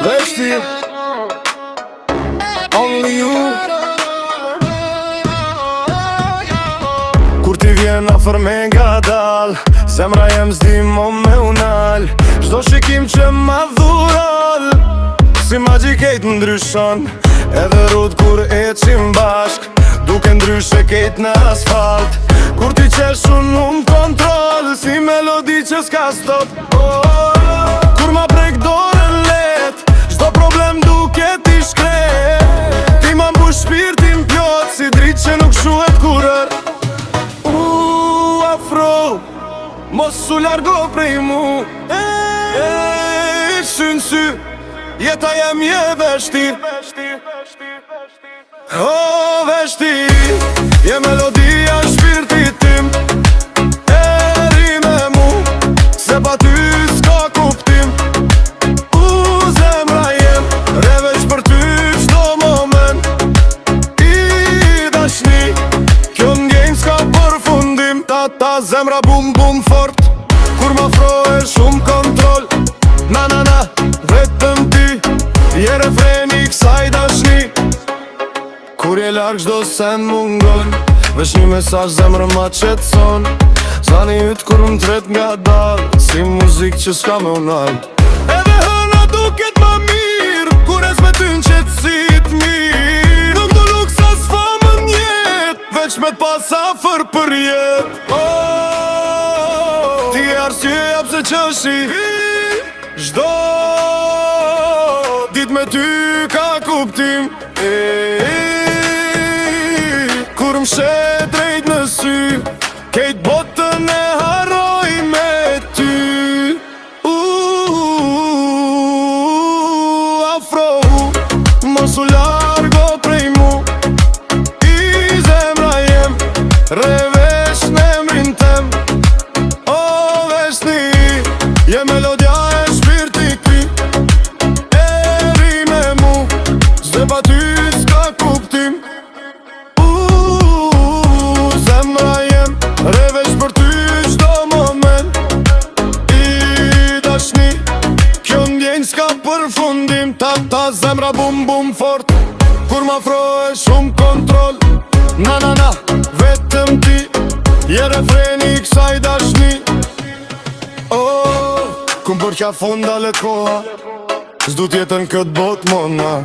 Veç ti, only you. Kur ti vjen afer me nga dal, zemra jem zdi mo me unal. Çdo shikim që ma dhural, si magjikejt ndryshon. Edhe rrut kur eqim bashk, duke ndryshe kejt në asfalt. Kur ti qesh unë kontrol, si melodi që s'ka stop. Kur ma prek dorën let, çdo problem duke ti shkret. Ti ma mbush shpirtin plot, si dritë që nuk shuhet kurër. Afro, mos u largo prej mu. Shyn sy, jeta jem je veshtir. O veshtir, je melodia shpirtit tim. Eri me mu, se pa ty s'ka kuptim. Zemra jem, revesh për ty çdo moment. I dashni, kjo ndjenjë s'ka përfundim. Ta zemra bum bum fort, kur m'afrohe shumë kontrol. Na na na, vetëm ti, je refreni kësaj dashni. Kur je larg çdo sen mungon, veç një mesazh zemrën ma qetson. Zani yt kur m'tret nga dal, si muzik që s'ka me unal. Edhe hëna duket ma mirë, kur es me ty n'qetësit mirë. Nuk du luksa s'famën njet, veç me t'pas afer për jet. Ti e arsyeja pse qëshi, çdo dit me ty ka kuptim. Kur m'shet drejt në sy, kejt botën e harroj me ty. Afro, mos u largo prej mu. I zemra jem, revesh në emrin tem. O veshni, je melodia e shpirtit tim. Eri me mu, s'de pa ty s'ka kuptim. Zemra jem, revesh për ty çdo moment. I dashni, kjo ndjenjë s'ka përfundim. Ta zemra bum bum fort, kur m'afrohe shumë kontrol. Na na na, vetëm ti, je refreni kësaj dashni. Kum për kja fundalet koha, s'du t'jetën këtë bot mona.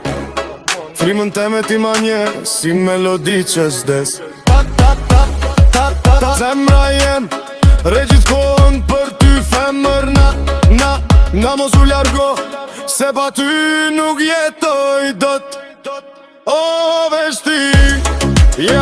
Frimën teme ti ma nje, si melodi që s'des. Zemra jem, regjit kohën për ty femër. Na mos u largo, se pa ty nuk jetoj dot. O veshti, je